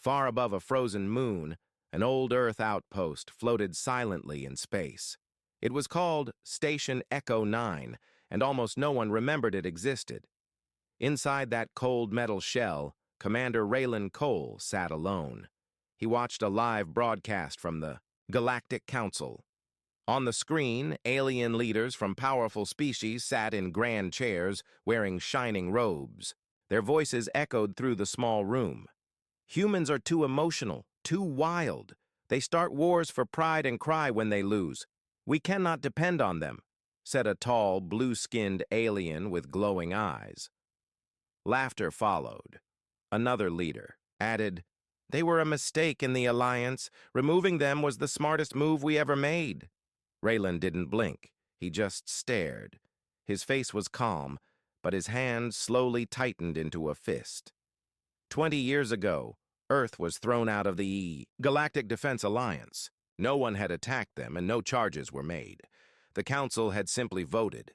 Far above a frozen moon, an old Earth outpost floated silently in space. It was called Station Echo 9, and almost no one remembered it existed. Inside that cold metal shell, Commander Raylan Cole sat alone. He watched a live broadcast from the Galactic Council. On the screen, alien leaders from powerful species sat in grand chairs, wearing shining robes. Their voices echoed through the small room. Humans are too emotional, too wild. They start wars for pride and cry when they lose. We cannot depend on them, said a tall, blue-skinned alien with glowing eyes. Laughter followed. Another leader added, "They were a mistake in the alliance. Removing them was the smartest move we ever made." Raylan didn't blink. He just stared. His face was calm, but his hand slowly tightened into a fist. 20 years ago, Earth was thrown out of the Galactic Defense Alliance. No one had attacked them and no charges were made. The Council had simply voted.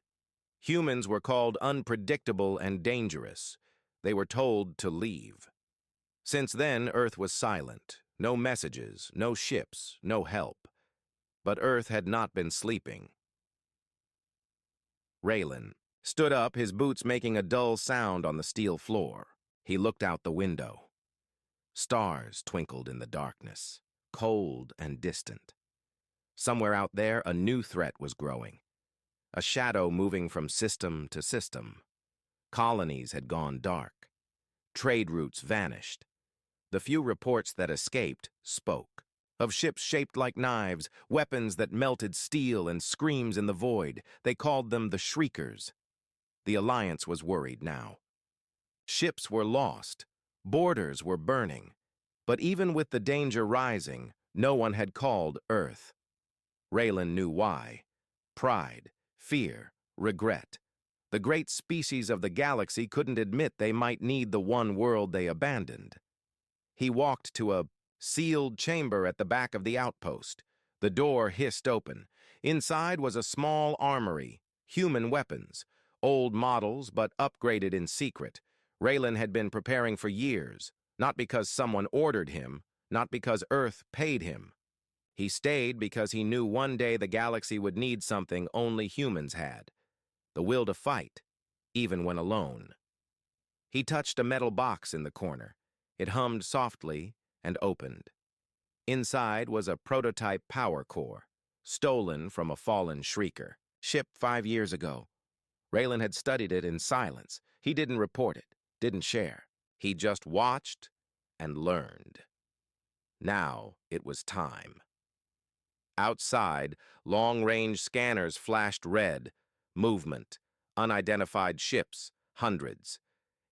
Humans were called unpredictable and dangerous. They were told to leave. Since then, Earth was silent. No messages, no ships, no help. But Earth had not been sleeping. Raylan stood up, his boots making a dull sound on the steel floor. He looked out the window. Stars twinkled in the darkness, cold and distant. Somewhere out there, a new threat was growing. A shadow moving from system to system. Colonies had gone dark. Trade routes vanished. The few reports that escaped spoke. Of ships shaped like knives, weapons that melted steel and screams in the void. They called them the Shriekers. The Alliance was worried now. Ships were lost. Borders were burning. But even with the danger rising, no one had called Earth. Raylan knew why. Pride, fear, regret. The great species of the galaxy couldn't admit they might need the one world they abandoned. He walked to a sealed chamber at the back of the outpost. The door hissed open. Inside was a small armory, human weapons, old models but upgraded in secret. Raylan had been preparing for years, not because someone ordered him, not because Earth paid him. He stayed because he knew one day the galaxy would need something only humans had, the will to fight, even when alone. He touched a metal box in the corner. It hummed softly and opened. Inside was a prototype power core, stolen from a fallen Shrieker, shipped 5 years ago. Raylan had studied it in silence. He didn't report it, didn't share. He just watched and learned. Now it was time. Outside, long-range scanners flashed red. Movement, unidentified ships, hundreds.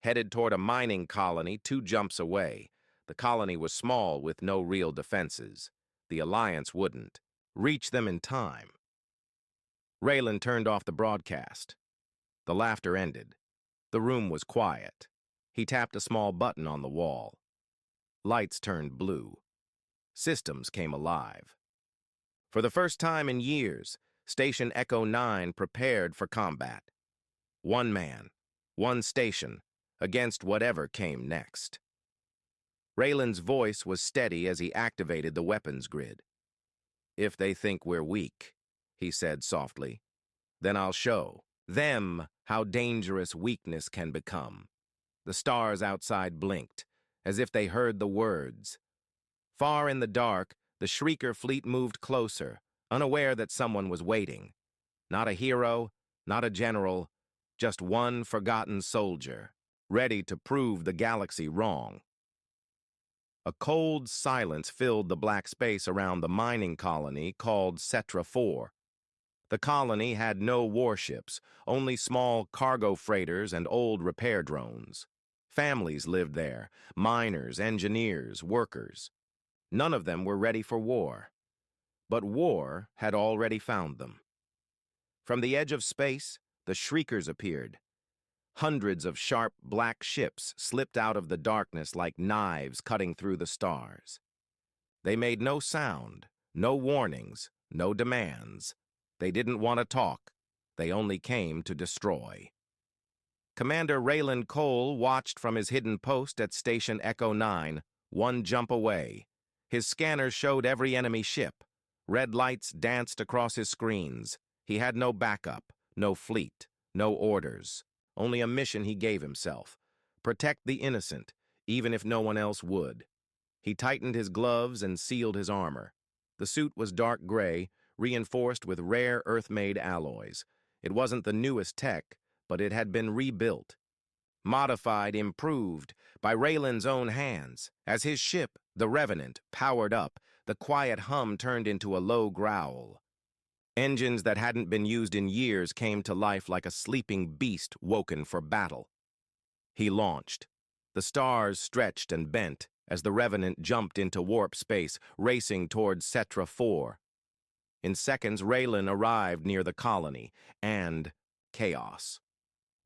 Headed toward a mining colony 2 jumps away. The colony was small with no real defenses. The Alliance wouldn't reach them in time. Raylan turned off the broadcast. The laughter ended. The room was quiet. He tapped a small button on the wall. Lights turned blue. Systems came alive. For the first time in years, Station Echo 9 prepared for combat. One man, one station, against whatever came next. Raylan's voice was steady as he activated the weapons grid. "If they think we're weak," he said softly, "then I'll show them how dangerous weakness can become." The stars outside blinked, as if they heard the words. Far in the dark, the Shrieker fleet moved closer, unaware that someone was waiting. Not a hero, not a general, just one forgotten soldier, ready to prove the galaxy wrong. A cold silence filled the black space around the mining colony called Cetra 4. The colony had no warships, only small cargo freighters and old repair drones. Families lived there, miners, engineers, workers. None of them were ready for war. But war had already found them. From the edge of space, the Shriekers appeared. Hundreds of sharp black ships slipped out of the darkness like knives cutting through the stars. They made no sound, no warnings, no demands. They didn't want to talk. They only came to destroy. Commander Raylan Cole watched from his hidden post at Station Echo 9, one jump away. His scanner showed every enemy ship. Red lights danced across his screens. He had no backup, no fleet, no orders. Only a mission he gave himself. Protect the innocent, even if no one else would. He tightened his gloves and sealed his armor. The suit was dark gray, reinforced with rare Earth-made alloys. It wasn't the newest tech, but it had been rebuilt. Modified, improved, by Raylan's own hands. As his ship, the Revenant, powered up, the quiet hum turned into a low growl. Engines that hadn't been used in years came to life like a sleeping beast woken for battle. He launched. The stars stretched and bent as the Revenant jumped into warp space, racing towards Cetra 4. In seconds, Raylan arrived near the colony, and chaos.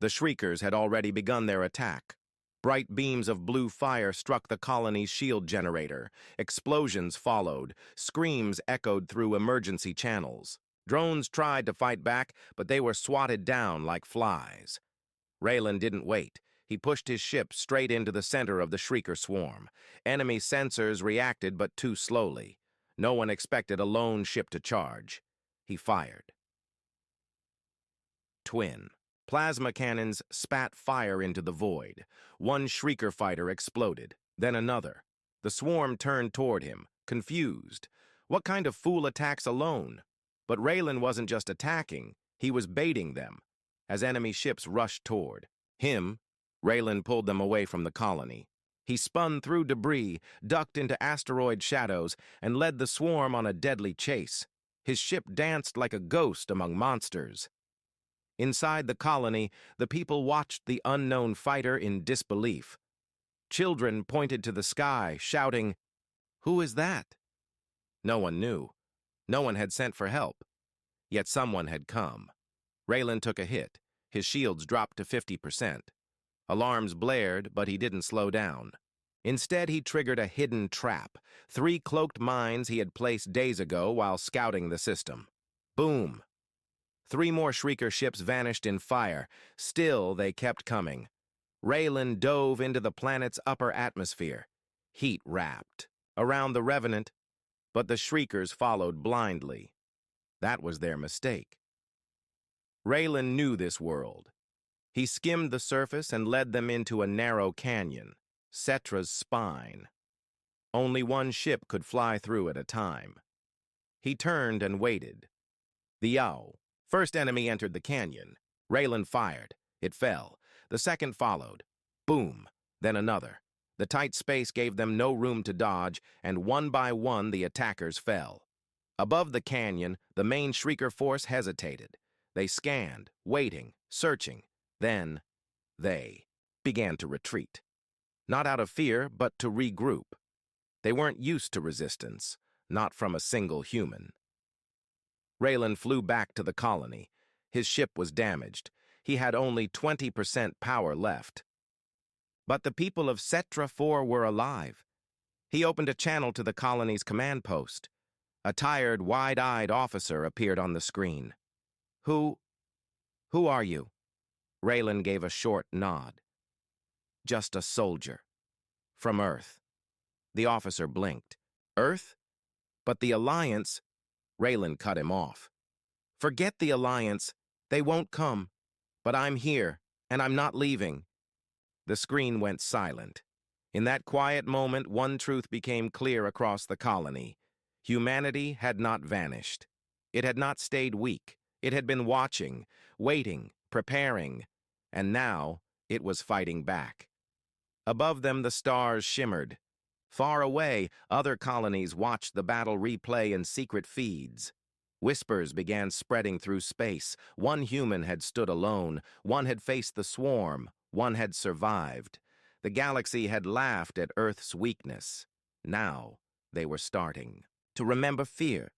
The Shriekers had already begun their attack. Bright beams of blue fire struck the colony's shield generator. Explosions followed. Screams echoed through emergency channels. Drones tried to fight back, but they were swatted down like flies. Raylan didn't wait. He pushed his ship straight into the center of the Shrieker swarm. Enemy sensors reacted, but too slowly. No one expected a lone ship to charge. He fired. Twin. Plasma cannons spat fire into the void. One Shrieker fighter exploded, then another. The swarm turned toward him, confused. What kind of fool attacks alone? But Raylan wasn't just attacking, he was baiting them. As enemy ships rushed toward him, Raylan pulled them away from the colony. He spun through debris, ducked into asteroid shadows, and led the swarm on a deadly chase. His ship danced like a ghost among monsters. Inside the colony, the people watched the unknown fighter in disbelief. Children pointed to the sky, shouting, "Who is that?" No one knew. No one had sent for help. Yet someone had come. Raylan took a hit. His shields dropped to 50%. Alarms blared, but he didn't slow down. Instead, he triggered a hidden trap, 3 cloaked mines he had placed days ago while scouting the system. Boom! 3 more Shrieker ships vanished in fire. Still, they kept coming. Raylan dove into the planet's upper atmosphere. Heat wrapped around the Revenant, but the Shriekers followed blindly. That was their mistake. Raylan knew this world. He skimmed the surface and led them into a narrow canyon, Cetra's spine. Only one ship could fly through at a time. He turned and waited. The Yow. First enemy entered the canyon. Raylan fired. It fell. The second followed. Boom. Then another. The tight space gave them no room to dodge, and one by one the attackers fell. Above the canyon, the main Shrieker force hesitated. They scanned, waiting, searching. Then, they began to retreat. Not out of fear, but to regroup. They weren't used to resistance, not from a single human. Raylan flew back to the colony. His ship was damaged. He had only 20% power left. But the people of Cetra 4 were alive. He opened a channel to the colony's command post. A tired, wide-eyed officer appeared on the screen. Who are you?" Raylan gave a short nod. "Just a soldier. From Earth." The officer blinked. "Earth? But the Alliance—" Raylan cut him off. "Forget the Alliance. They won't come. But I'm here, and I'm not leaving." The screen went silent. In that quiet moment, one truth became clear across the colony. Humanity had not vanished. It had not stayed weak. It had been watching, waiting, preparing, and now it was fighting back. Above them, the stars shimmered. Far away, other colonies watched the battle replay in secret feeds. Whispers began spreading through space. One human had stood alone. One had faced the swarm. One had survived. The galaxy had laughed at Earth's weakness. Now they were starting to remember fear,